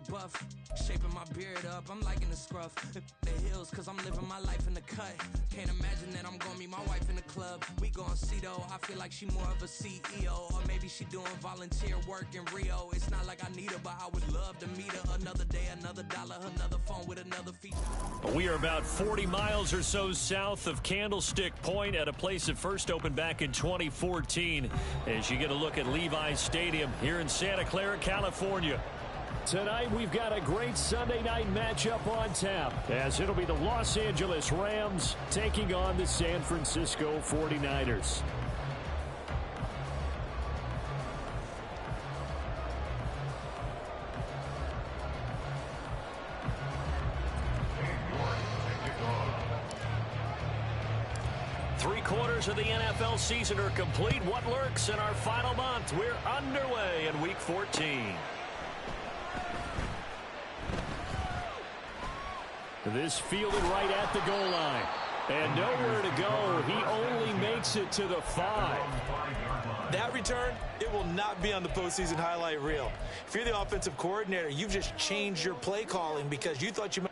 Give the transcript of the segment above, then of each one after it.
buff. Shaping my beard up, I'm liking the scruff. The hills, cause I'm living my life in the cut. Can't imagine that I'm gonna meet my wife in the club. We gon' see though, I feel like she more of a CEO. Or maybe she doing volunteer work in Rio. It's not like I need her, but I would love to meet her. Another day, another dollar, another phone with another feature. We are about 40 miles or so south of Candlestick Point at a place that first opened back in 2014. As you get a look at Levi's Stadium here in Santa Clara, California. Tonight, we've got a great Sunday night matchup on tap, as it'll be the Los Angeles Rams taking on the San Francisco 49ers. Three-quarters of the NFL season are complete. What lurks in our final month? We're underway in Week 14. This fielded right at the goal line. And nowhere to go. He only makes it to the 5. That return, it will not be on the postseason highlight reel. If you're the offensive coordinator, you've just changed your play calling because you thought you might.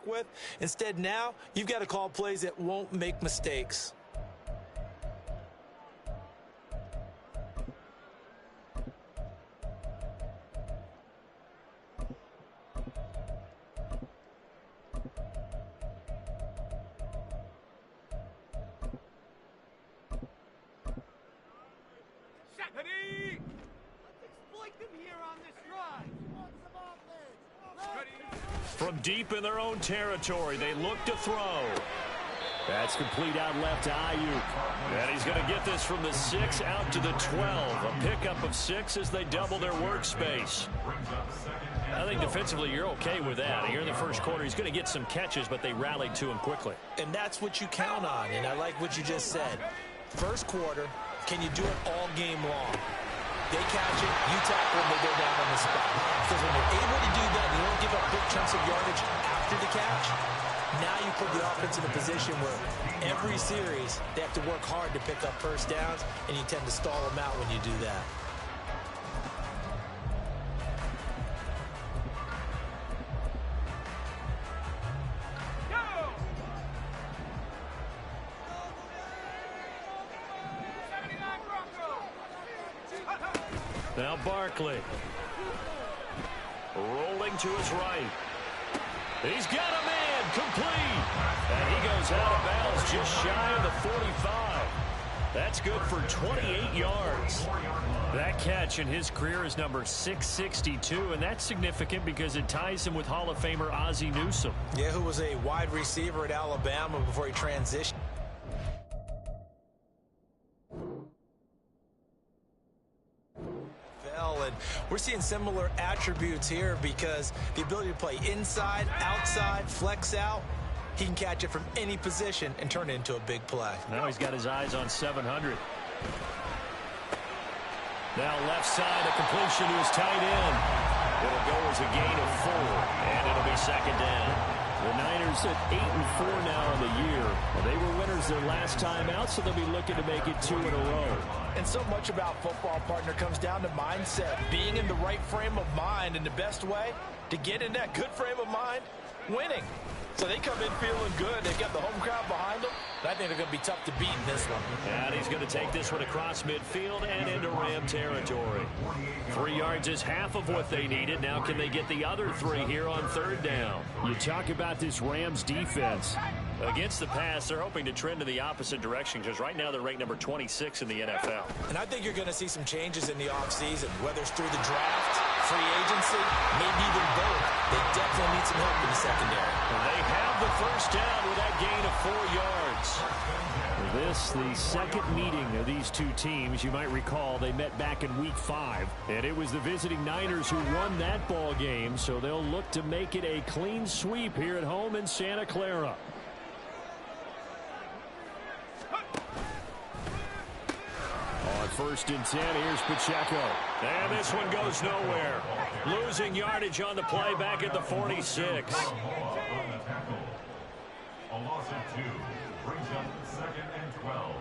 With. Instead, now you've got to call plays that won't make mistakes. From deep in their own territory, they look to throw. That's complete out left to Ayuk. And he's going to get this from the 6 out to the 12. A pickup of 6 as they double their workspace. I think defensively you're okay with that. Here in the first quarter, he's going to get some catches, but they rallied to him quickly. And that's what you count on, and I like what you just said. First quarter, can you do it all game long? They catch it, you tackle them, they go down on the spot. Because when they're able to do that, you don't give up big chunks of yardage after the catch. Now you put the offense in a position where every series they have to work hard to pick up first downs, and you tend to stall them out when you do that. Now Barkley. Rolling to his right. He's got a man complete. And he goes out of bounds just shy of the 45. That's good for 28 yards. That catch in his career is number 662, and that's significant because it ties him with Hall of Famer Ozzie Newsome. Yeah, who was a wide receiver at Alabama before he transitioned. And We're seeing similar attributes here because the ability to play inside, outside, flex out, he can catch it from any position and turn it into a big play. Now he's got his eyes on 700. Now left side, a completion to his tight end. It'll go as a gain of 4, and it'll be second down. The Niners at 8-4 now in the year. Well, they were winners their last time out, so they'll be looking to make it 2 in a row. And so much about football, partner, comes down to mindset. Being in the right frame of mind, and the best way to get in that good frame of mind, winning. So they come in feeling good. They've got the home crowd behind them. I think they're going to be tough to beat in this one. And he's going to take this one across midfield and into Ram territory. 3 yards is half of what they needed. Now can they get the other 3 here on third down? You talk about this Rams defense. Against the pass, they're hoping to trend in the opposite direction because right now they're ranked number 26 in the NFL. And I think you're going to see some changes in the offseason, whether it's through the draft, free agency, maybe even both. They definitely need some help in the secondary. They have the first down with that gain of 4 yards. This, the second meeting of these two teams. You might recall they met back in week 5, and it was the visiting Niners who won that ball game, so they'll look to make it a clean sweep here at home in Santa Clara. On 1st and 10, here's Pacheco. And this one goes nowhere. Losing yardage on the play back at the 46. A loss of 2 brings up 2nd and 12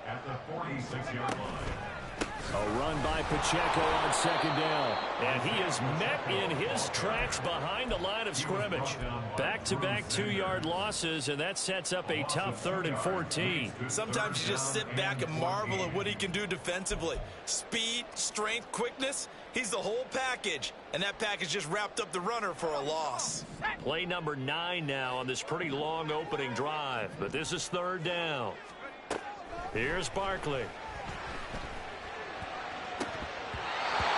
at the 46-yard line. A run by Pacheco on 2nd down. And he is met in his tracks behind the line of scrimmage. Back-to-back 2-yard losses, and that sets up a tough 3rd and 14. Sometimes you just sit back and marvel at what he can do defensively. Speed, strength, quickness, he's the whole package. And that package just wrapped up the runner for a loss. Play number 9 now on this pretty long opening drive. But this is 3rd down. Here's Barkley.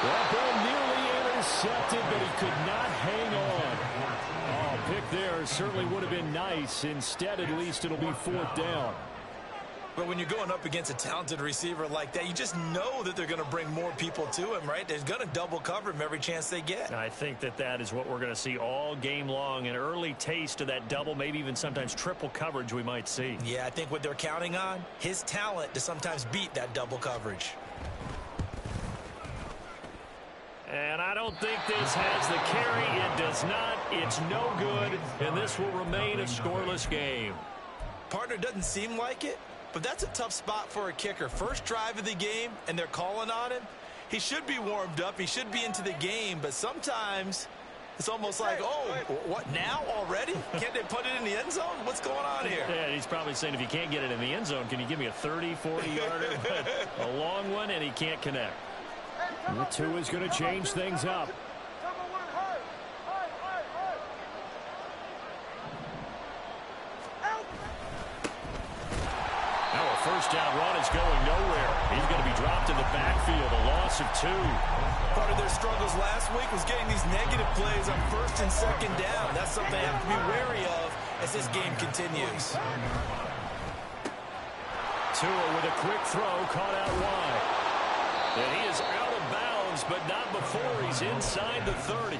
That ball nearly intercepted, but he could not hang on. Oh, pick there certainly would have been nice. Instead, at least it'll be 4th down. But when you're going up against a talented receiver like that, you just know that they're going to bring more people to him, right? They're going to double cover him every chance they get. I think that is what we're going to see all game long. An early taste of that double, maybe even sometimes triple coverage we might see. Yeah, I think what they're counting on, his talent to sometimes beat that double coverage. And I don't think this has the carry. It does not. It's no good. And this will remain a scoreless game. Partner, doesn't seem like it, but that's a tough spot for a kicker. First drive of the game, and they're calling on him. He should be warmed up. He should be into the game. But sometimes it's almost like, oh, what, now already? Can't they put it in the end zone? What's going on here? Yeah, he's probably saying if you can't get it in the end zone, can you give me a 30, 40-yarder? A long one, and he can't connect. The 2 is going to change things up. Now a first down run is going nowhere. He's going to be dropped in the backfield, a loss of 2. Part of their struggles last week was getting these negative plays on 1st and 2nd down. That's something they have to be wary of as this game continues. Tua with a quick throw, caught out wide. And he is out of bounds, but not before he's inside the 30.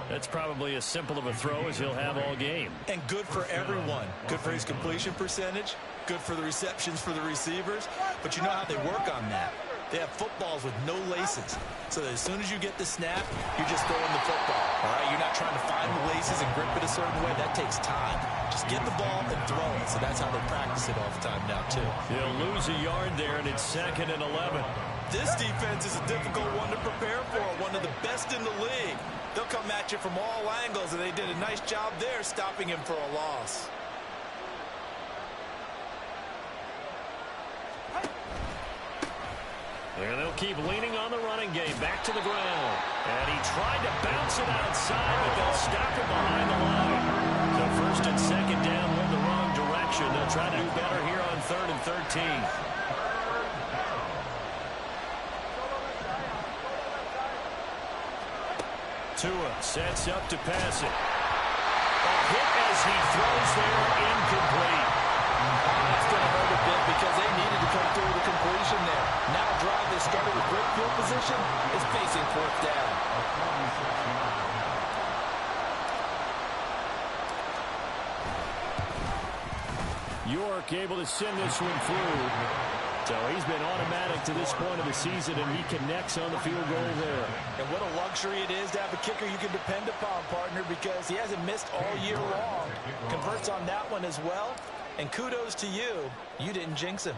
That's probably as simple of a throw as he'll have all game. And good for everyone. Good for his completion percentage. Good for the receptions for the receivers. But you know how they work on that. They have footballs with no laces. So that as soon as you get the snap, you're just throwing the football. All right? You're not trying to find the laces and grip it a certain way. That takes time. Just get the ball and throw it. So that's how they practice it all the time now, too. They'll lose a yard there, and it's 2nd and 11. This defense is a difficult one to prepare for. One of the best in the league. They'll come at you from all angles, and they did a nice job there stopping him for a loss. And they'll keep leaning on the running game. Back to the ground. And he tried to bounce it outside, but they'll stop him behind the line. So 1st and 2nd down went the wrong direction. They'll try to do better here on 3rd and 13. Tua sets up to pass it. A hit as he throws there, incomplete. That's going to hurt a bit because they needed to come through the completion there. Now a drive that started with great field position is facing fourth down. York able to send this one through. So he's been automatic to this point of the season, and he connects on the field goal there. And what a luxury it is to have a kicker you can depend upon, partner, because he hasn't missed all year long. Converts on that one as well. And kudos to you. You didn't jinx him.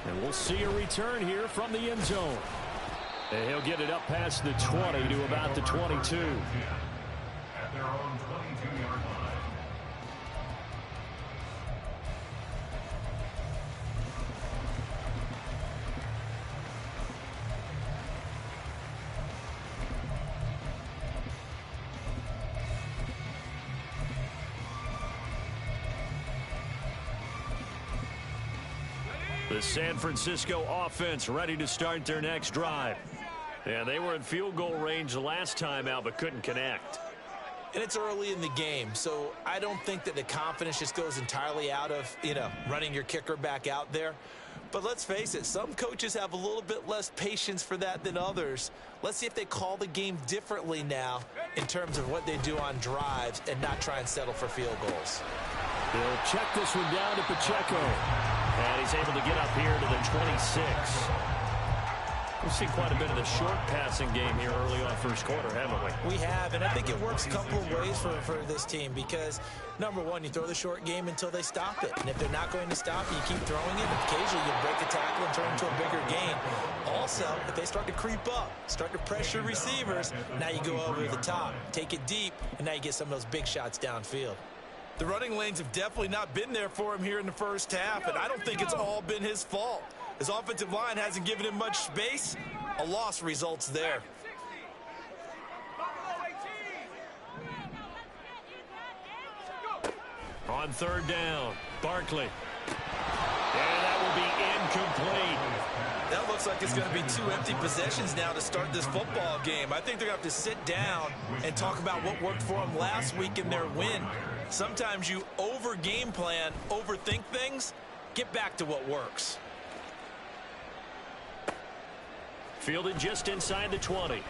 And we'll see a return here from the end zone. And he'll get it up past the 20 to about the 22. At their own 22-yard line. The San Francisco offense ready to start their next drive. And they were in field goal range the last time out, but couldn't connect. And it's early in the game, so I don't think that the confidence just goes entirely out of, running your kicker back out there. But let's face it, some coaches have a little bit less patience for that than others. Let's see if they call the game differently now in terms of what they do on drives and not try and settle for field goals. They'll check this one down to Pacheco. And he's able to get up here to the 26. We've seen quite a bit of the short passing game here early on first quarter, haven't we? We have, and I think it works a couple of ways for this team because, number one, you throw the short game until they stop it. And if they're not going to stop it, you keep throwing it. Occasionally, you break a tackle and turn it into a bigger gain. Also, if they start to creep up, start to pressure receivers, now you go over the top, take it deep, and now you get some of those big shots downfield. The running lanes have definitely not been there for him here in the first half, and I don't think it's all been his fault. His offensive line hasn't given him much space. A loss results there. On third down, Barkley. And that will be incomplete. That looks like it's going to be two empty possessions now to start this football game. I think they're going to have to sit down and talk about what worked for them last week in their win. Sometimes you over-game plan, overthink things. Get back to what works. Fielded just inside the 20.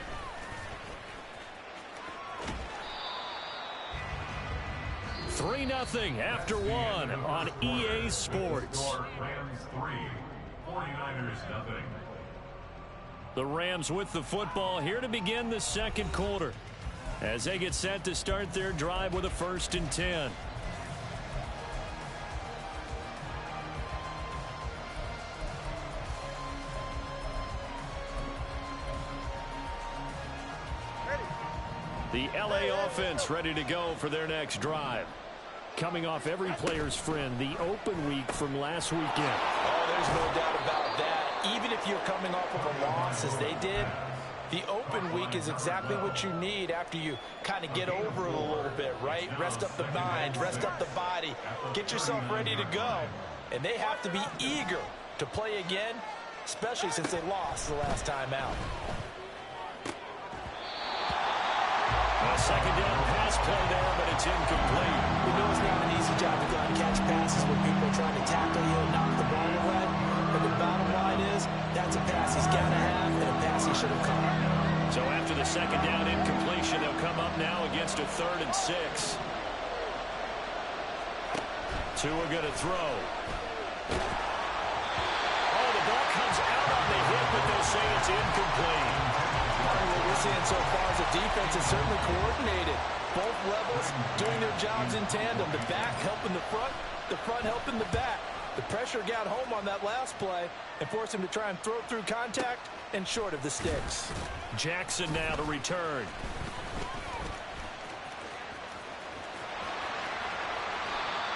Three 3-0 after one on EA Sports. Rams 3, 49ers nothing. The Rams with the football here to begin the second quarter as they get set to start their drive with a 1st and 10. The LA offense ready to go for their next drive. Coming off every player's friend, the open week from last weekend. Oh, there's no doubt about that. Even if you're coming off of a loss as they did, the open week is exactly what you need after you kind of get over it a little bit, right? Rest up the mind, rest up the body, get yourself ready to go. And they have to be eager to play again, especially since they lost the last time out. A second down pass play there, but it's incomplete. We know it's not an easy job to go out and catch passes when people are trying to tackle you and knock the ball away. But the bottom line is, that's a pass he's got to have and a pass he should have caught. So after the second down incompletion, they'll come up now against a 3rd and 6. Two are going to throw. Oh, the ball comes out on the hit, but they'll say it's incomplete. What we're seeing so far is the defense is certainly coordinated. Both levels doing their jobs in tandem. The back helping the front helping the back. The pressure got home on that last play and forced him to try and throw through contact and short of the sticks. Jackson now to return.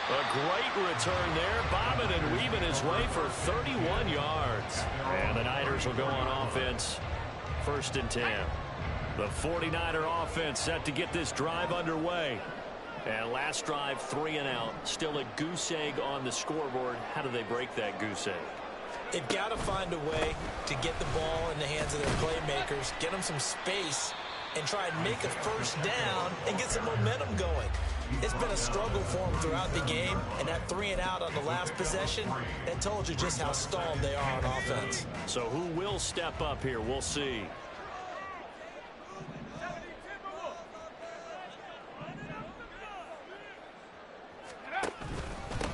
A great return there, bobbing and weaving his way for 31 yards. And the Niners will go on offense. 1st and 10. The 49er offense set to get this drive underway. And last drive, 3 and out. Still a goose egg on the scoreboard. How do they break that goose egg? They've got to find a way to get the ball in the hands of their playmakers, get them some space, and try and make a first down and get some momentum going. It's been a struggle for them throughout the game, and that 3-and-out on the last possession, that told you just how stalled they are on offense. So who will step up here? We'll see.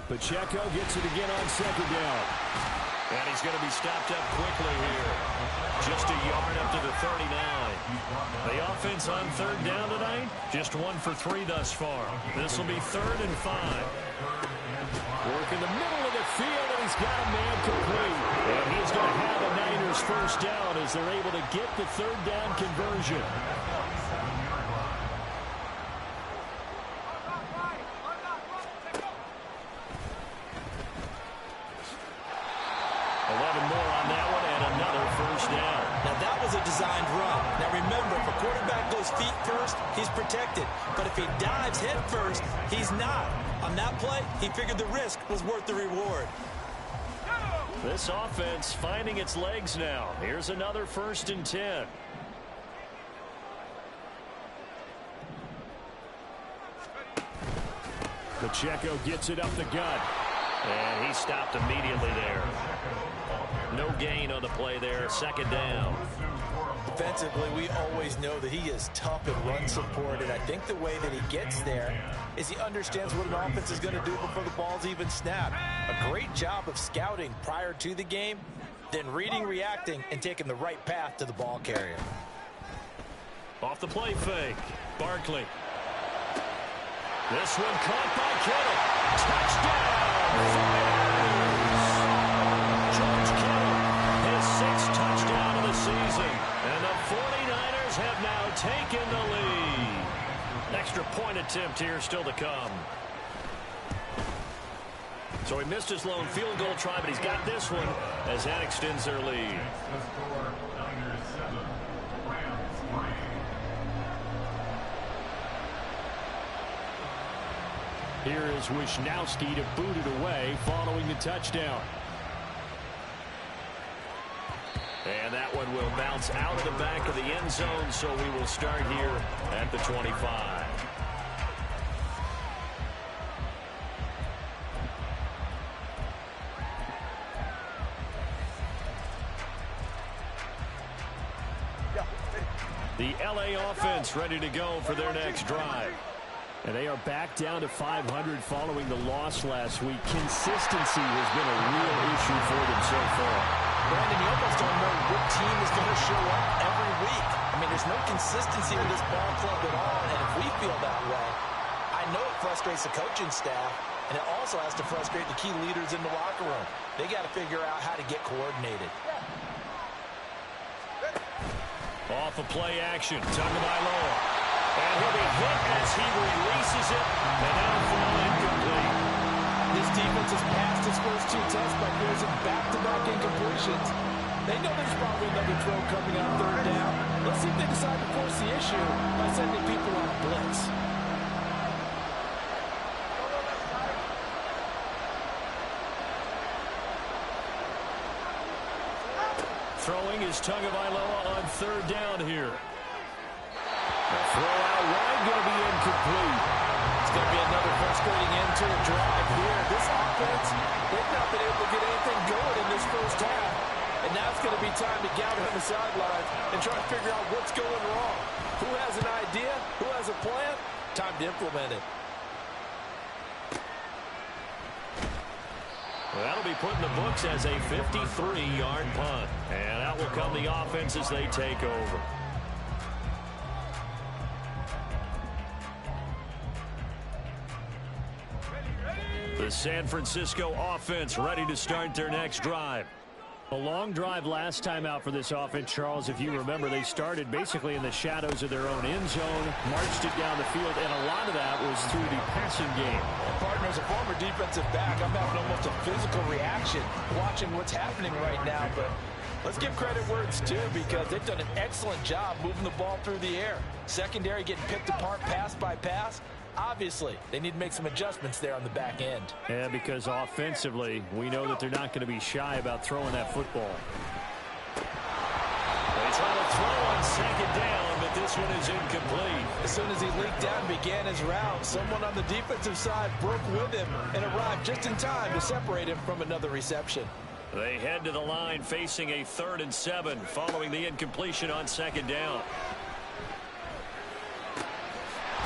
Pacheco gets it again on second down. And he's going to be stopped up quickly here. Just a yard up to the 39. The offense on third down tonight, just 1 for 3 thus far. This will be 3rd and 5. Work in the middle of the field, and he's got a man complete. And he's going to have the Niners first down as they're able to get the third down conversion. A designed run. Now remember, if a quarterback goes feet first, he's protected. But if he dives head first, he's not. On that play, he figured the risk was worth the reward. This offense finding its legs now. Here's another 1st and 10. Pacheco gets it up the gut. And he stopped immediately there. No gain on the play there. 2nd down. Defensively, we always know that he is tough in run support, and I think the way that he gets there is he understands what an offense is going to do before the ball's even snapped. A great job of scouting prior to the game, then reading, reacting, and taking the right path to the ball carrier. Off the play fake. Barkley. This one caught by Kittle. Touchdown! George Kittle, his 6th touchdown of the season. And the 49ers have now taken the lead. Extra point attempt here still to come. So he missed his lone field goal try, but he's got this one as that extends their lead. Here is Wisnowski to boot it away following the touchdown. And that one will bounce out of the back of the end zone, so we will start here at the 25. The LA offense ready to go for their next drive. And they are back down to 500 following the loss last week. Consistency has been a real issue for them so far. Brandon, you almost don't know what team is going to show up every week. I mean, there's no consistency with this ball club at all, and if we feel that way, I know it frustrates the coaching staff, and it also has to frustrate the key leaders in the locker room. They got to figure out how to get coordinated. Off of play action, Tagovailoa. And he'll be hit as he releases it, and that'll fall incomplete. This defense has passed its first 2 tests by forcing back-to-back incompletions. They know there's probably another throw coming on 3rd down. Let's see if they decide to force the issue by sending people on a blitz. Throwing is Tagovailoa on 3rd down here. The throw out wide going to be incomplete. It's going to be another frustrating end to a drive here. This offense, they've not been able to get anything going in this first half. And now it's going to be time to gather on the sidelines and try to figure out what's going wrong. Who has an idea? Who has a plan? Time to implement it. Well, that'll be put in the books as a 53-yard punt. And out will come the offense as they take over. The San Francisco offense ready to start their next drive. A long drive last time out for this offense, Charles. If you remember, they started basically in the shadows of their own end zone, marched it down the field, and a lot of that was through the passing game. Partner, as a former defensive back, I'm having almost a physical reaction watching what's happening right now. But let's give credit where it's due, because they've done an excellent job moving the ball through the air. Secondary getting picked apart pass by pass. Obviously, they need to make some adjustments there on the back end. Yeah, because offensively, we know that they're not going to be shy about throwing that football. They try to throw on 2nd down, but this this one is incomplete. As soon as he leaked down and began his route, someone on the defensive side broke with him and arrived just in time to separate him from another reception. They head to the line facing a 3rd and 7 following the incompletion on 2nd down.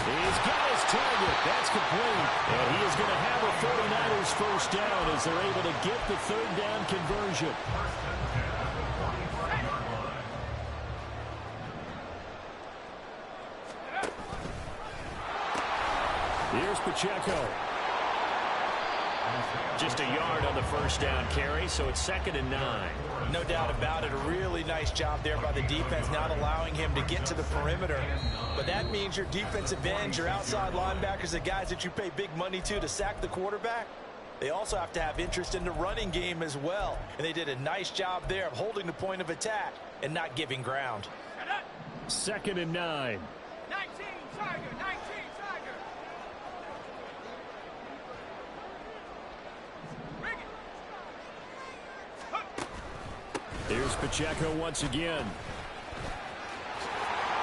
He's got his target. That's complete. And he is going to have a 49ers first down as they're able to get the 3rd down conversion. Here's Pacheco. Just a yard on the first down carry, so it's 2nd and 9. No doubt about it. A really nice job there by the defense, not allowing him to get to the perimeter. But that means your defensive ends, your outside linebackers, the guys that you pay big money to sack the quarterback, they also have to have interest in the running game as well. And they did a nice job there of holding the point of attack and not giving ground. 2nd and 9. 19, Tiger, 19, Tiger. Here's Pacheco once again.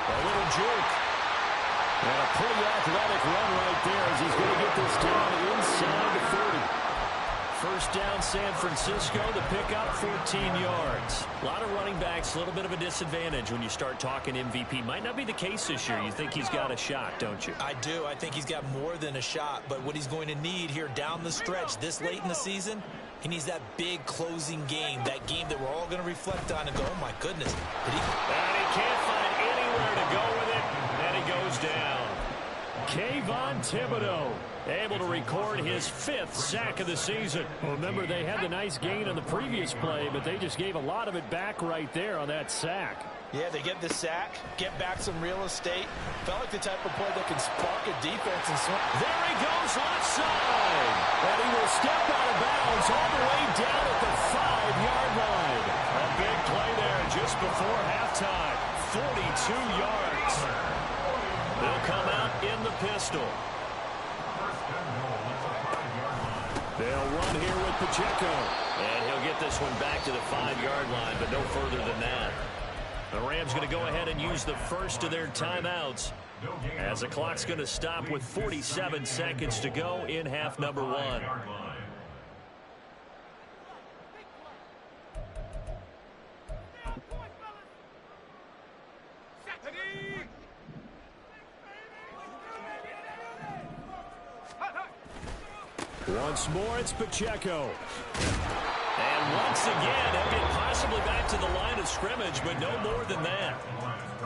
A little juke. And a pretty athletic run right there as he's going to get this down inside the 40. First down, San Francisco. The pickup, 14 yards. A lot of running backs, a little bit of a disadvantage when you start talking MVP. Might not be the case this year. You think he's got a shot, don't you? I do. I think he's got more than a shot. But what he's going to need here down the stretch this late in the season, he needs that big closing game, that game that we're all going to reflect on and go, oh, my goodness. And he can't find anywhere to go with it, and he goes down. Kayvon Thibodeau able to record his 5th sack of the season. Well, remember, they had the nice gain on the previous play, but they just gave a lot of it back right there on that sack. Yeah, they get the sack, get back some real estate. Felt like the type of play that can spark a defense and swing. There he goes left side. And he will step out of bounds all the way down at the 5-yard line. A big play there just before halftime. 42 yards. They'll come out in the pistol. They'll run here with Pacheco. And he'll get this one back to the 5-yard line, but no further than that. The Rams going to go ahead and use the first of their timeouts as the clock's going to stop with 47 seconds to go in half number 1. Once more, it's Pacheco. And once again, he'll get possibly back to the line of scrimmage, but no more than that.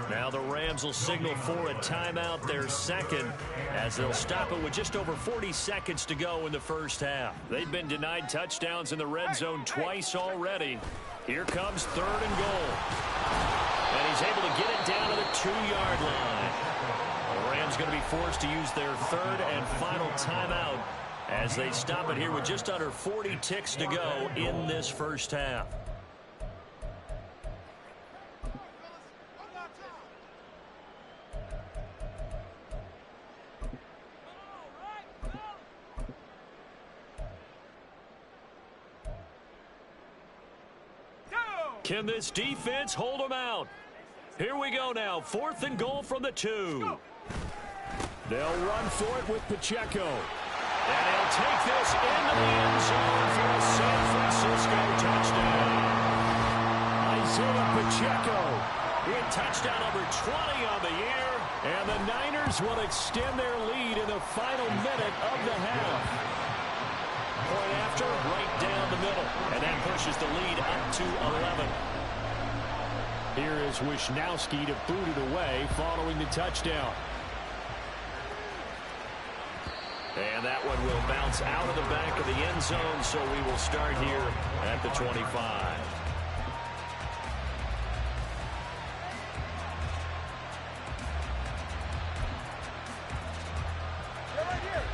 Now the Rams will signal for a timeout, their second, as they'll stop it with just over 40 seconds to go in the first half. They've been denied touchdowns in the red zone twice already. Here comes 3rd and goal. And he's able to get it down to the 2-yard line. The Rams going to be forced to use their 3rd and final timeout as they stop it here with just under 40 ticks to go in this first half. Can this defense hold them out? Here we go now. 4th and goal from the 2. They'll run for it with Pacheco. And he'll take this into the end zone for a San Francisco touchdown. Isaiah Pacheco in touchdown number 20 on the year. And the Niners will extend their lead in the final minute of the half. Point after, right down the middle. And that pushes the lead up to 11. Here is Wisnowski to boot it away following the touchdown. And that one will bounce out of the back of the end zone, so we will start here at the 25.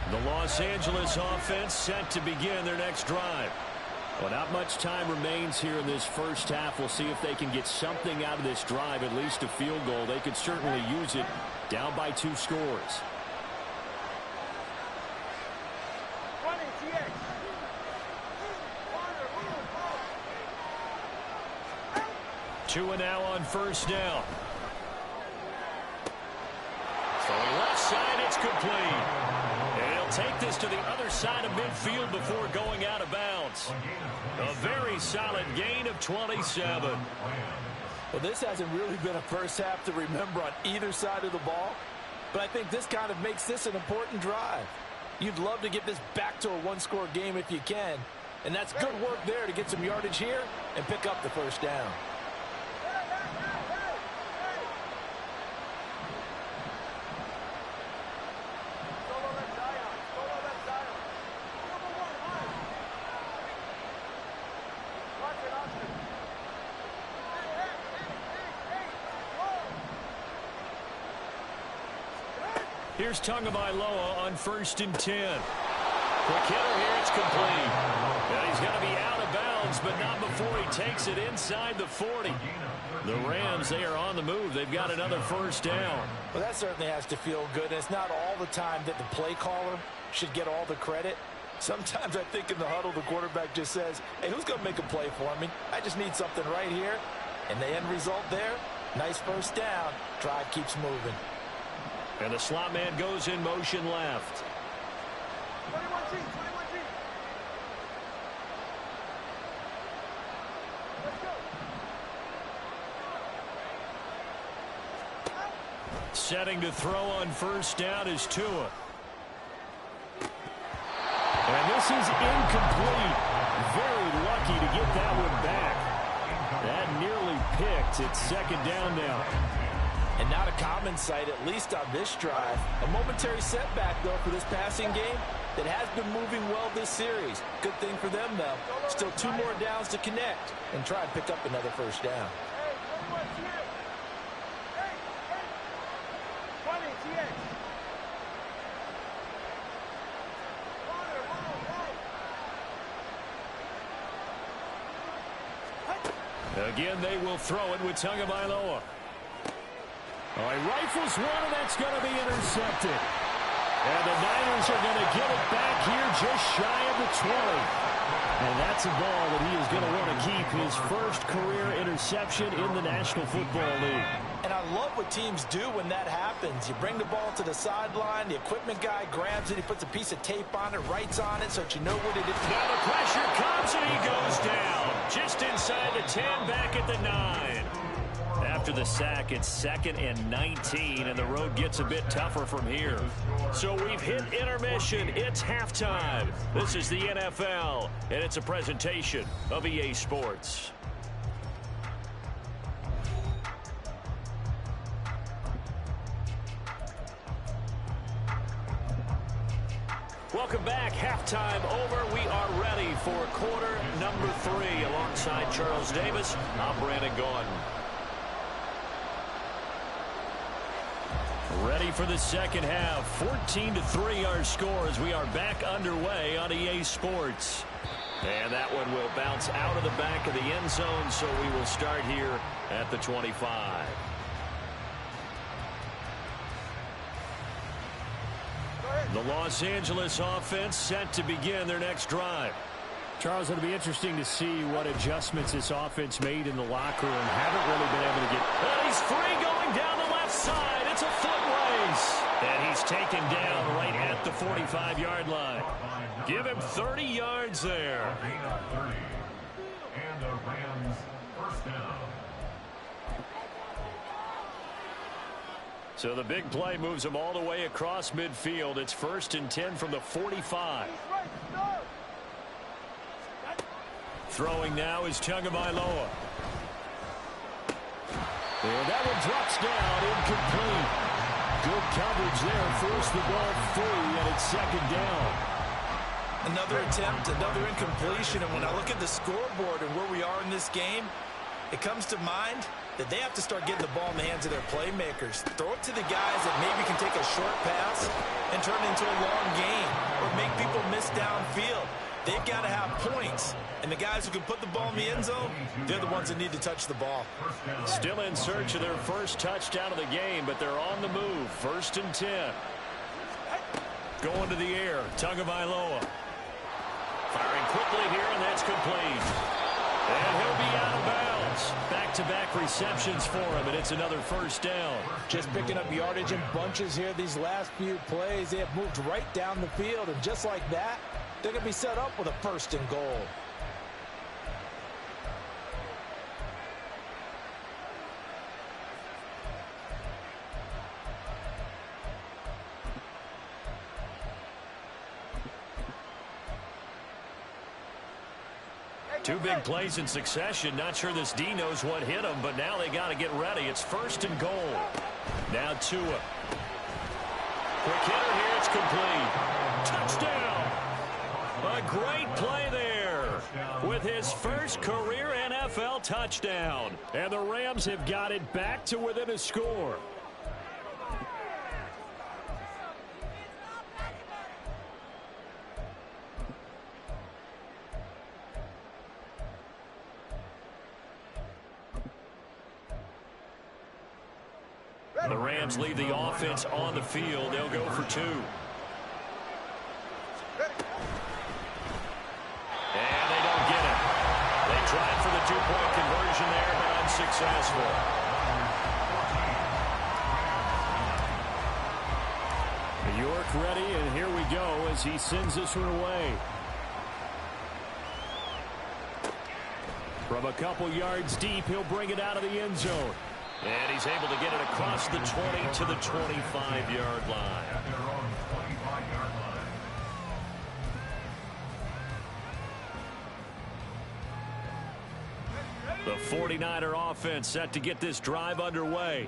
The Los Angeles offense set to begin their next drive. Well, not much time remains here in this first half. We'll see if they can get something out of this drive, at least a field goal. They could certainly use it down by 2 scores. 2 and now on first down. complete. And he'll take this to the other side of midfield before going out of bounds. A very solid gain of 27. Well, this hasn't really been a first half to remember on either side of the ball, but I think this kind of makes this an important drive. You'd love to get this back to a one-score game if you can, and that's good work there to get some yardage here and pick up the first down. Here's Tagovailoa on 1st and 10. Quick hitter here, it's complete. And he's going to be out of bounds, but not before he takes it inside the 40. The Rams, they are on the move. They've got another first down. Well, that certainly has to feel good. And it's not all the time that the play caller should get all the credit. Sometimes I think in the huddle, the quarterback just says, hey, who's going to make a play for me? I just need something right here. And the end result there, nice first down. Drive keeps moving. And the slot man goes in motion left. 21G. Let's go. Setting to throw on first down is Tua. And this is incomplete. Very lucky to get that one back. That nearly picked. It's second down now. And not a common sight, at least on this drive. A momentary setback, though, for this passing game that has been moving well this series. Good thing for them, though. Still 2 more downs to connect and try and pick up another first down. Again, they will throw it with Tagovailoa. Oh, he rifles one, and that's going to be intercepted. And the Niners are going to get it back here just shy of the 20. And that's a ball that he is going to want to keep, his first career interception in the National Football League. And I love what teams do when that happens. You bring the ball to the sideline, the equipment guy grabs it, he puts a piece of tape on it, writes on it so that you know what it is. Now the pressure comes, and he goes down. Just inside the 10, back at the 9. After the sack, it's 2nd and 19, and the road gets a bit tougher from here. So we've hit intermission. It's halftime. This is the NFL, and it's a presentation of EA Sports. Welcome back. Halftime over. We are ready for quarter number 3. Alongside Charles Davis, I'm Brandon Gordon. Ready for the second half. 14-3 our score as we are back underway on EA Sports. And that one will bounce out of the back of the end zone, so we will start here at the 25. The Los Angeles offense set to begin their next drive. Charles, it'll be interesting to see what adjustments this offense made in the locker room. Haven't really been able to get... And he's free going down the left side. It's a foot race. And he's taken down right at the 45-yard line. Give him 30 yards there. And the Rams first down. So the big play moves him all the way across midfield. It's 1st and 10 from the 45. Throwing now is Tagovailoa. And that one drops down, incomplete. Good coverage there, forced the ball free, and it's 2nd down. Another attempt, another incompletion, and when I look at the scoreboard and where we are in this game, it comes to mind that they have to start getting the ball in the hands of their playmakers. Throw it to the guys that maybe can take a short pass and turn it into a long game or make people miss downfield. They've got to have points. And the guys who can put the ball in the end zone, they're the ones that need to touch the ball. Still in search of their first touchdown of the game, but they're on the move. 1st and 10. Going to the air. Tagovailoa. Firing quickly here, and that's complete. And he'll be out of bounds. Back-to-back receptions for him, and it's another first down. Just picking up yardage in bunches here these last few plays. They have moved right down the field, and just like that, they're going to be set up with a first and goal. Two big plays in succession. Not sure this D knows what hit him, but now they got to get ready. It's first and goal. Now Tua. Quick hitter here. It's complete. Touchdown. A great play there with his first career NFL touchdown. And the Rams have got it back to within a score. The Rams leave the offense on the field. They'll go for two. And they don't get it. They tried for the two-point conversion there, but unsuccessful. New York ready, and here we go as he sends this one away. From a couple yards deep, he'll bring it out of the end zone. And he's able to get it across the 20 to the 25-yard line. The 49er offense set to get this drive underway.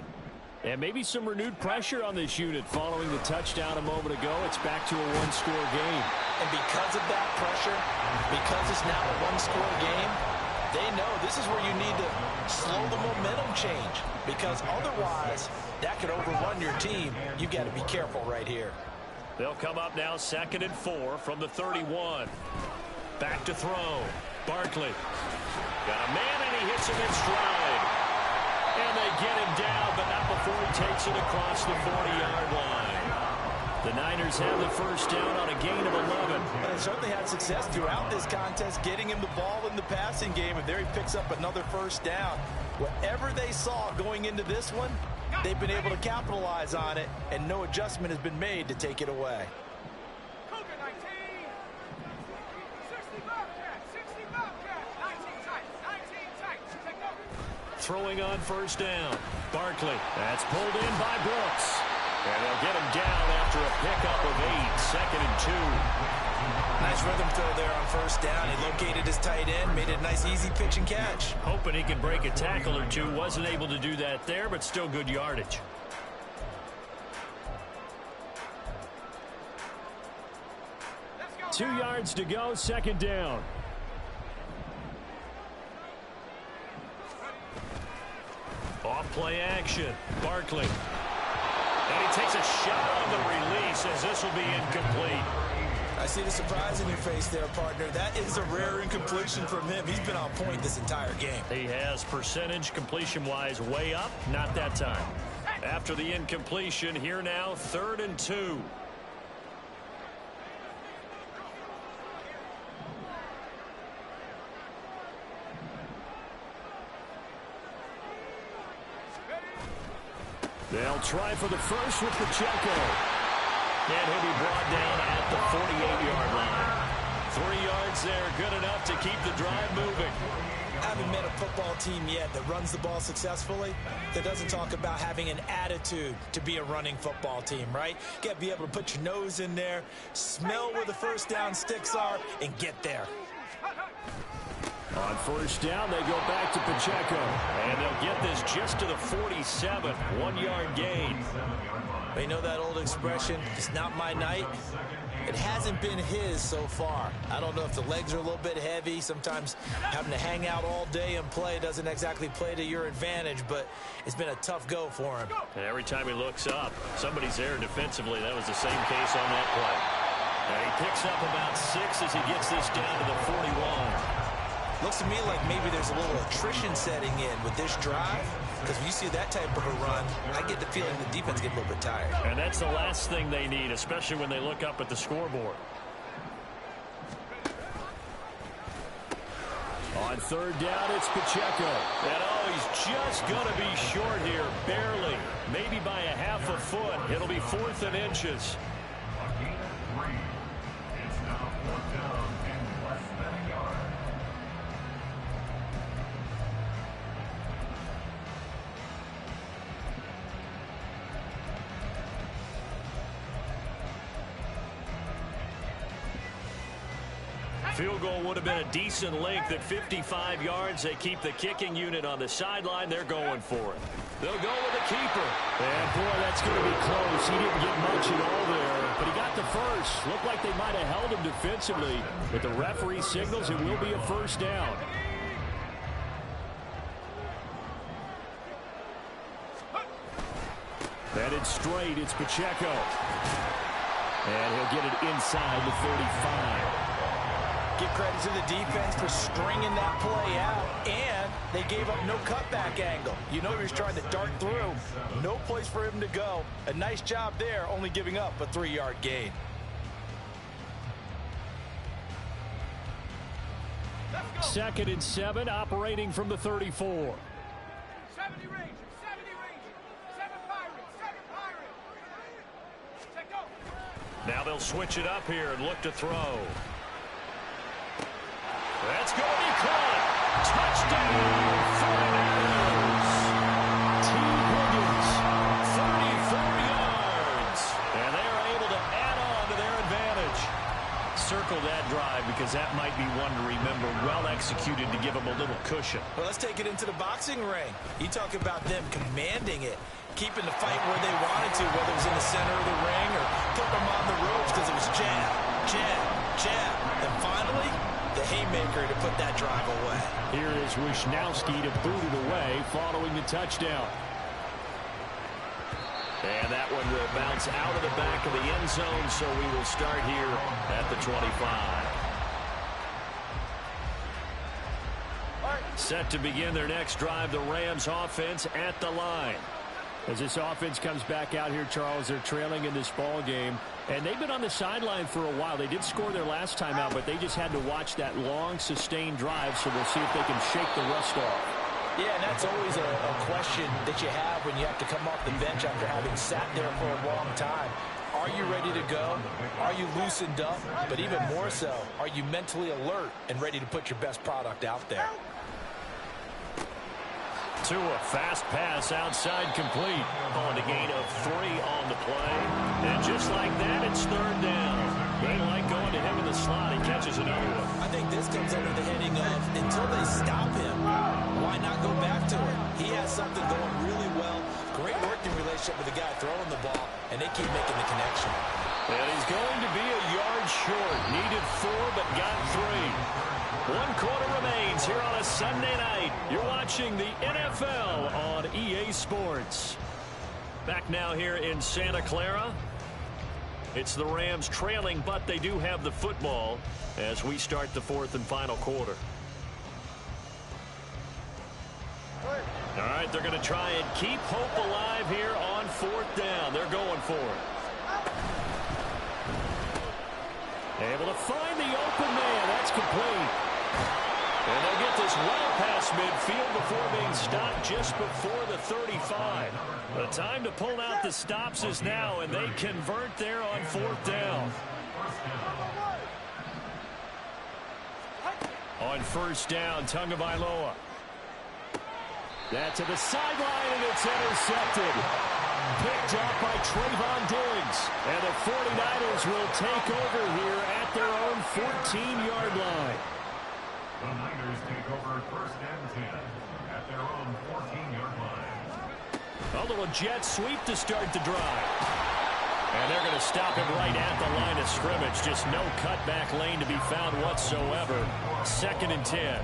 And maybe some renewed pressure on this unit following the touchdown a moment ago. It's back to a one-score game. And because of that pressure, because it's now a one-score game, they know this is where you need to slow the momentum change, because otherwise that could overrun your team. You've got to be careful right here. They'll come up now 2nd and 4 from the 31. Back to throw. Barkley. Got a man, and he hits him in stride. And they get him down, but not before he takes it across the 40-yard line. The Niners have the first down on a gain of 11. And they certainly had success throughout this contest getting him the ball in the passing game, and there he picks up another first down. Whatever they saw going into this one, they've been able to capitalize on it, and no adjustment has been made to take it away. Throwing on first down. Barkley. That's pulled in by Brooks. And they'll get him down after a pickup of 8. 2nd and 2. Nice rhythm throw there on first down. He located his tight end, made it a nice easy pitch and catch. Hoping he can break a tackle or two. Wasn't able to do that there, but still good yardage. Two yards to go, 2nd down. Off play action. Barkley. And he takes a shot on the release as this will be incomplete. I see the surprise in your face there, partner. That is a rare incompletion from him. He's been on point this entire game. He has percentage completion-wise way up. Not that time. After the incompletion, here now, 3rd and 2. They'll try for the first with Pacheco. And he'll be brought down at the 48-yard line. 3 yards there, good enough to keep the drive moving. I haven't met a football team yet that runs the ball successfully that doesn't talk about having an attitude to be a running football team, right? You got to be able to put your nose in there, smell where the first down sticks are, and get there. On first down, they go back to Pacheco. And they'll get this just to the 47. 1-yard gain. You know that old expression, it's not my night? It hasn't been his so far. I don't know if the legs are a little bit heavy. Sometimes having to hang out all day and play doesn't exactly play to your advantage, but it's been a tough go for him. And every time he looks up, somebody's there defensively. That was the same case on that play. And he picks up about 6 as he gets this down to the 41. Looks to me like maybe there's a little attrition setting in with this drive, because when you see that type of a run, I get the feeling the defense gets a little bit tired. And that's the last thing they need, especially when they look up at the scoreboard. On third down, it's Pacheco. And he's just going to be short here, barely. Maybe by a half a foot. It'll be 4th and inches. A gain of 3. It's now 4th down and less than a yard. Field goal would have been a decent length at 55 yards. They keep the kicking unit on the sideline. They're going for it. They'll go with the keeper. And, boy, that's going to be close. He didn't get much at all there, but he got the first. Looked like they might have held him defensively, but the referee signals it will be a first down. Headed straight, it's Pacheco. And he'll get it inside the 35. Give credit to the defense for stringing that play out, and they gave up no cutback angle. You know he was trying to dart through. No place for him to go. A nice job there, only giving up a 3-yard gain. Second and 7, operating from the 34. 70 Rangers, 70 Rangers, 7 Pirates, 7 Pirates. Check go. Now they'll switch it up here and look to throw. That's going to be caught. Touchdown, 49ers. T. Higgins, 34 yards. And they are able to add on to their advantage. Circle that drive because that might be one to remember. Well executed to give them a little cushion. Well, let's take it into the boxing ring. You talk about them commanding it, keeping the fight where they wanted to, whether it was in the center of the ring or putting them on the ropes because it was jab, jab, jab. And finally, the haymaker to put that drive away. Here is Wisnowski to boot it away following the touchdown. And that one will bounce out of the back of the end zone, so we will start here at the 25. Set to begin their next drive, the Rams offense at the line. As this offense comes back out here, Charles, they're trailing in this ball game. And they've been on the sideline for a while. They did score their last time out, but they just had to watch that long, sustained drive, so we'll see if they can shake the rust off. Yeah, and that's always a question that you have when you have to come off the bench after having sat there for a long time. Are you ready to go? Are you loosened up? But even more so, are you mentally alert and ready to put your best product out there? To a fast pass outside complete. On a gain of 3 on the play. And just like that, it's third down. They like going to him in the slot. He catches another one. I think this comes under the heading of until they stop him, why not go back to it? He has something going really well. Great working relationship with the guy throwing the ball, and they keep making the connection. And he's going to be a yard short. Needed 4, but got 3. 1 quarter remains here on a Sunday night. You're watching the NFL on EA Sports. Back now here in Santa Clara. It's the Rams trailing, but they do have the football as we start the 4th and final quarter. All right, they're going to try and keep hope alive here on 4th down. They're going for it. Able to find the open man. That's complete. And they'll get this well past midfield before being stopped just before the 35. The time to pull out the stops is now, and they convert there on 4th down. On 1st down, Tagovailoa. That to the sideline, and it's intercepted. Picked up by Trayvon Diggs. And the 49ers will take over here at their own 14-yard line. The Niners take over 1st and 10 at their own 14-yard line. A little jet sweep to start the drive. And they're going to stop him right at the line of scrimmage. Just no cutback lane to be found whatsoever. 2nd and 10.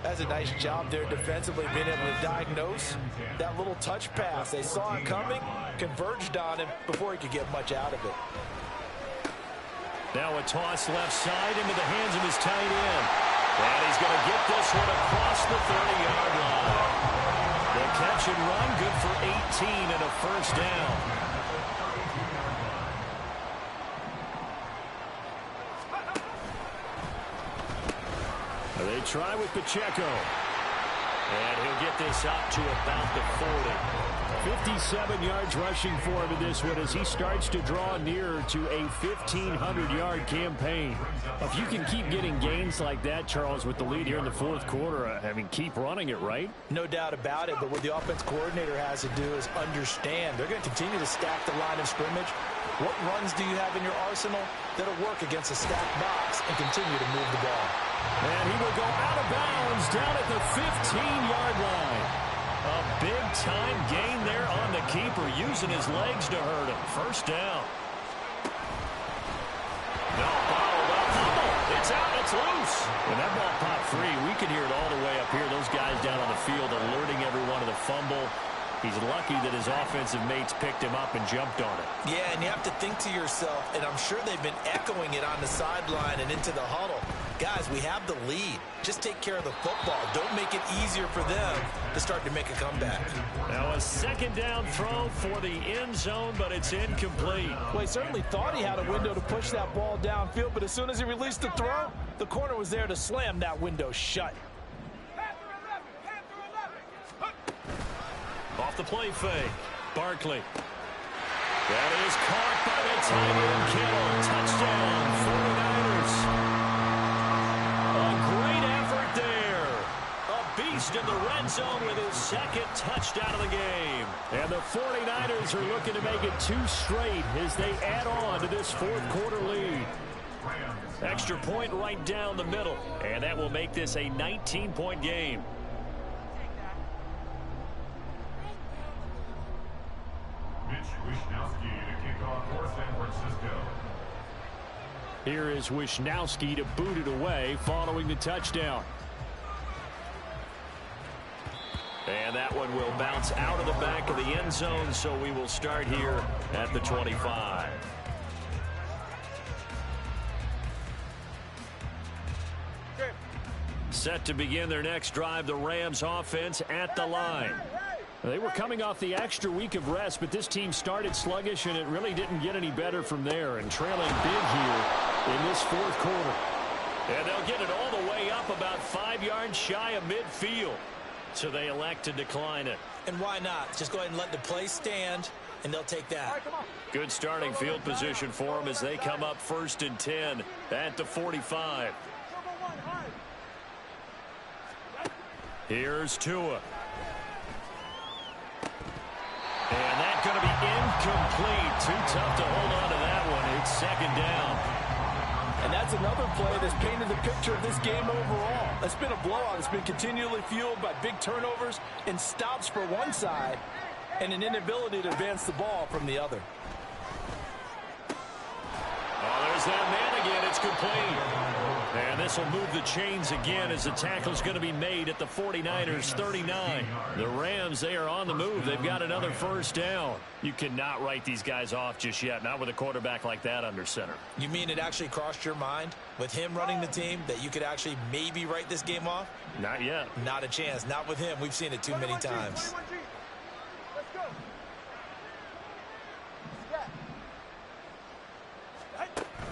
That's a nice job there defensively, being able to diagnose that little touch pass. They saw it coming, converged on him before he could get much out of it. Now a toss left side into the hands of his tight end. And he's going to get this one across the 30-yard line. The catch and run, good for 18 and a 1st down. They try with Pacheco. And he'll get this up to about the 40. 57 yards rushing for him in this one as he starts to draw nearer to a 1,500-yard campaign. If you can keep getting gains like that, Charles, with the lead here in the fourth quarter, I mean, keep running it, right? No doubt about it, but what the offense coordinator has to do is understand. They're going to continue to stack the line of scrimmage. What runs do you have in your arsenal that'll work against a stacked box and continue to move the ball? And he will go out of bounds down at the 15-yard line. A big-time gain there on the keeper, using his legs to hurt him. First down. No, bottled up. It's out. It's loose. When that ball popped free, we could hear it all the way up here. Those guys down on the field alerting everyone of the fumble. He's lucky that his offensive mates picked him up and jumped on it. Yeah, and you have to think to yourself, and I'm sure they've been echoing it on the sideline and into the huddle. Guys, we have the lead. Just take care of the football. Don't make it easier for them to start to make a comeback. Now a second down throw for the end zone, but it's incomplete. Well, he certainly thought he had a window to push that ball downfield, but as soon as he released the throw, the corner was there to slam that window shut. Off the play fake. Barkley. That is caught by the tight end Kittle. Touchdown, 49ers. A great effort there. A beast in the red zone with his second touchdown of the game. And the 49ers are looking to make it 2 straight as they add on to this fourth quarter lead. Extra point right down the middle. And that will make this a 19-point game. Here is Wishnowski to boot it away following the touchdown. And that one will bounce out of the back of the end zone, so we will start here at the 25. Set to begin their next drive, the Rams offense at the line. They were coming off the extra week of rest, but this team started sluggish, and it really didn't get any better from there, and trailing big here in this fourth quarter. And they'll get it all the way up about 5 yards shy of midfield. So they elect to decline it. And why not? Just go ahead and let the play stand, and they'll take that. Good starting field position for them as they come up 1st and 10 at the 45. Here's Tua. And that's going to be incomplete. Too tough to hold on to that one. It's second down. And that's another play that's painted the picture of this game overall. It's been a blowout. It's been continually fueled by big turnovers and stops for one side and an inability to advance the ball from the other. Oh, there's that man again. It's complete. And this will move the chains again as the tackle's going to be made at the 49ers 39. The Rams, they are on the move. They've got another first down. You cannot write these guys off just yet, not with a quarterback like that under center. You mean it actually crossed your mind with him running the team that you could actually maybe write this game off? Not yet. Not a chance. Not with him. We've seen it too many times.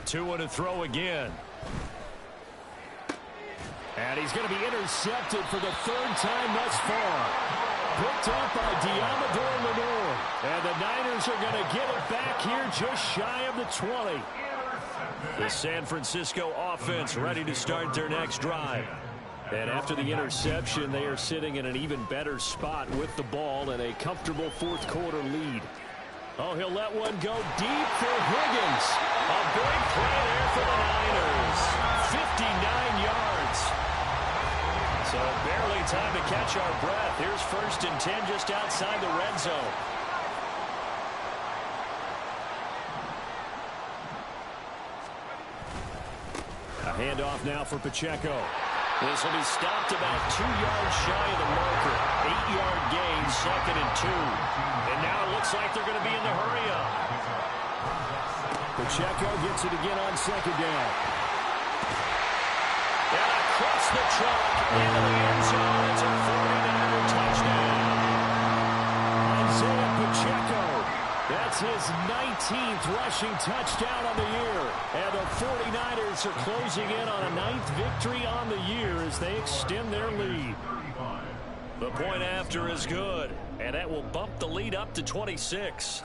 Tua to throw again. And he's going to be intercepted for the 3rd time thus far. Picked up by Diamador Lenore. And the Niners are going to get it back here just shy of the 20. The San Francisco offense ready to start their next drive. And after the interception, they are sitting in an even better spot with the ball and a comfortable fourth quarter lead. Oh, he'll let one go deep for Higgins. A big play there for the Niners. 59 yards. So barely time to catch our breath. Here's 1st and 10 just outside the red zone. A handoff now for Pacheco. This will be stopped about 2 yards shy of the marker. 8-yard gain, 2nd and 2. And now it looks like they're going to be in the hurry-up. Pacheco gets it again on 2nd down. And across the truck into the end zone. It's a 49er touchdown. Isaiah Pacheco. That's That's his 19th rushing touchdown on the year. And the 49ers are closing in on a 9th victory on the year as they extend their lead. The point after is good, and that will bump the lead up to 26.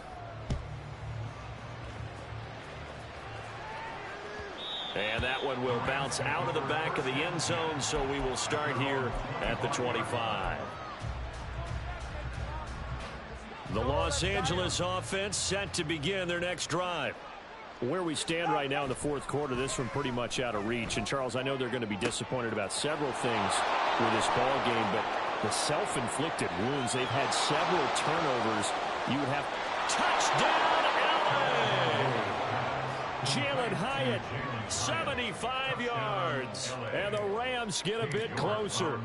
And that one will bounce out of the back of the end zone, so we will start here at the 25. The Los Angeles offense set to begin their next drive. Where we stand right now in the fourth quarter, this one pretty much out of reach. And, Charles, I know they're going to be disappointed about several things with this ball game, but the self-inflicted wounds, they've had several turnovers. You would have touchdown, LA! Jalen Hyatt, 75 yards. And the Rams get a bit closer.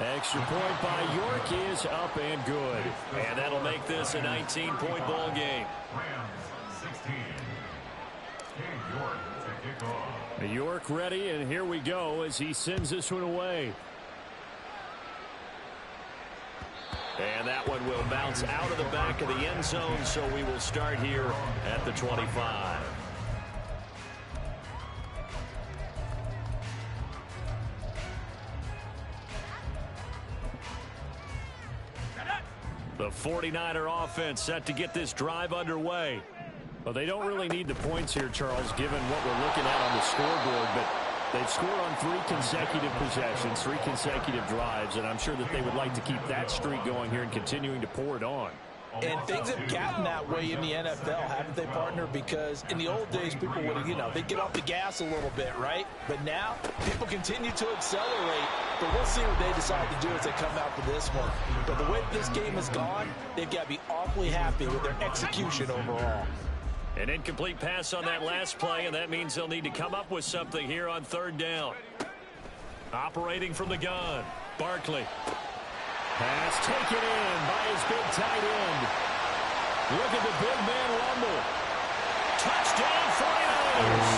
Extra point by York is up and good. And that'll make this a 19-point ball game. York ready, and here we go as he sends this one away. And that one will bounce out of the back of the end zone, so we will start here at the 25. The 49er offense set to get this drive underway. Well, they don't really need the points here, Charles, given what we're looking at on the scoreboard, but they've scored on 3 consecutive possessions, 3 consecutive drives, and I'm sure that they would like to keep that streak going here and continuing to pour it on. And things have gotten that way in the NFL, haven't they, partner? Because in the old days, people would, they'd get off the gas a little bit, right? But now, people continue to accelerate. But we'll see what they decide to do as they come out for this one. But the way this game has gone, they've got to be awfully happy with their execution overall. An incomplete pass on that last play, and that means they'll need to come up with something here on third down. Operating from the gun, Barkley. Pass taken in by his big tight end. Look at the big man rumble. Touchdown 49ers.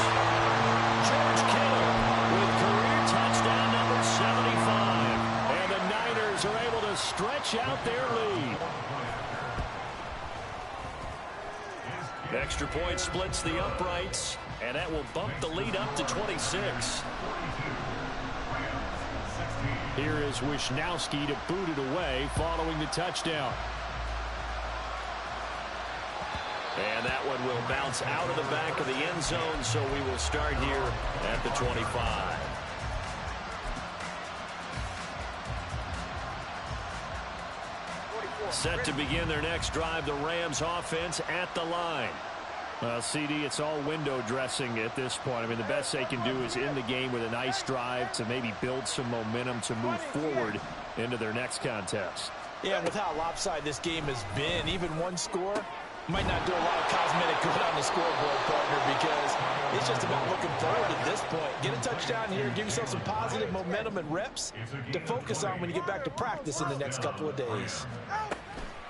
George Kittle with career touchdown number 75. And the Niners are able to stretch out their lead. Extra point splits the uprights, and that will bump the lead up to 26. Here is Wisnowski to boot it away following the touchdown. And that one will bounce out of the back of the end zone, so we will start here at the 25. Set to begin their next drive, the Rams offense at the line. Well, CD, it's all window dressing at this point. I mean, the best they can do is end the game with a nice drive to maybe build some momentum to move forward into their next contest. Yeah, with how lopsided this game has been, even one score might not do a lot of cosmetic good on the scoreboard, partner, because it's just about looking forward at this point. Get a touchdown here, give yourself some positive momentum and reps to focus on when you get back to practice in the next couple of days.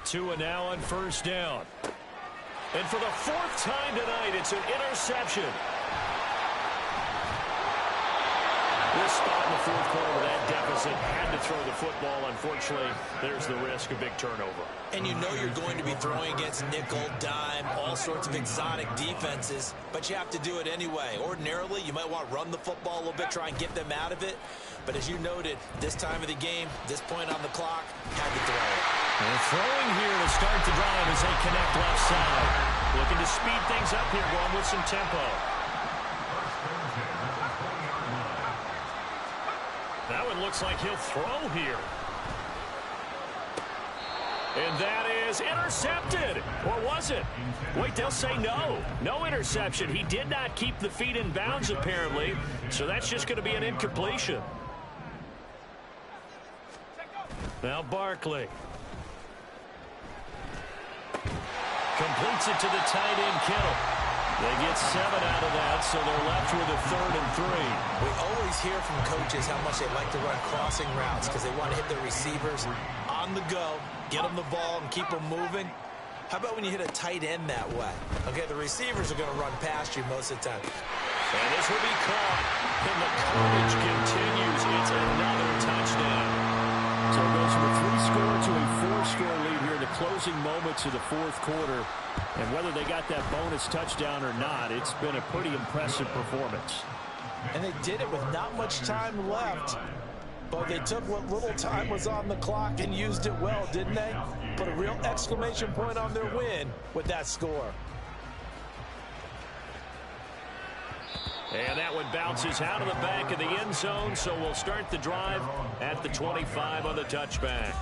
Tua now on first down. And for the 4th time tonight, it's an interception. This spot in the fourth quarter with that deficit, had to throw the football. Unfortunately, there's the risk of big turnover. And you know you're going to be throwing against nickel, dime, all sorts of exotic defenses, but you have to do it anyway. Ordinarily, you might want to run the football a little bit, try and get them out of it. But as you noted, this time of the game, this point on the clock, had to throw it. And throwing here to start the drive as they connect left side. Looking to speed things up here, going with some tempo. That one looks like he'll throw here. And that is intercepted. Or was it? Wait, they'll say no. No interception. He did not keep the feet in bounds, apparently. So that's just going to be an incompletion. Now Barkley. Completes it to the tight end, Kittle. They get 7 out of that, so they're left with a 3rd and 3. We always hear from coaches how much they like to run crossing routes because they want to hit their receivers on the go, get them the ball, and keep them moving. How about when you hit a tight end that way? Okay, the receivers are going to run past you most of the time. And this will be caught. And the carnage continues. It's another touchdown. So it goes from a 3-score to a 4-score closing moments of the fourth quarter, and whether they got that bonus touchdown or not, it's been a pretty impressive performance. And they did it with not much time left, but they took what little time was on the clock and used it well, didn't they? Put a real exclamation point on their win with that score. And that one bounces out of the back of the end zone, so we'll start the drive at the 25 on the touchback.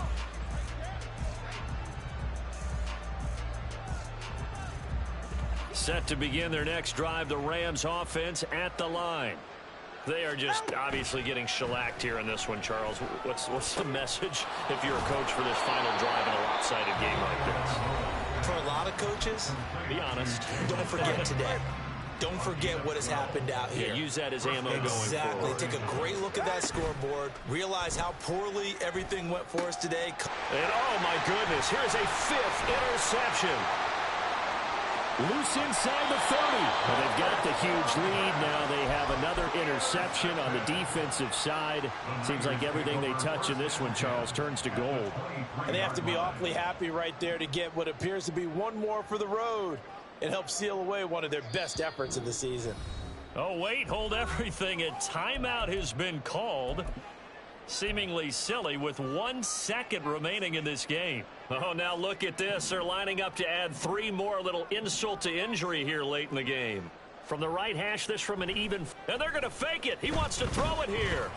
Set to begin their next drive, the Rams offense at the line. They are just obviously getting shellacked here in this one, Charles. What's the message if you're a coach for this final drive in a lopsided game like this? For a lot of coaches, be honest. Don't forget today. Don't forget what has happened out here. Yeah, use that as ammo going forward. Exactly. Take a great look at that scoreboard. Realize how poorly everything went for us today. And oh my goodness, here's a 5th interception. Loose inside the 30. Well, they've got the huge lead. Now they have another interception on the defensive side. Seems like everything they touch in this one, Charles, turns to gold. And they have to be awfully happy right there to get what appears to be one more for the road. It helps seal away one of their best efforts of the season. Oh, wait, hold everything. A timeout has been called. Seemingly silly with 1 second remaining in this game. Oh, now look at this. They're lining up to add 3 more, little insult to injury here late in the game. From the right hash, this from an even, and they're going to fake it. He wants to throw it here.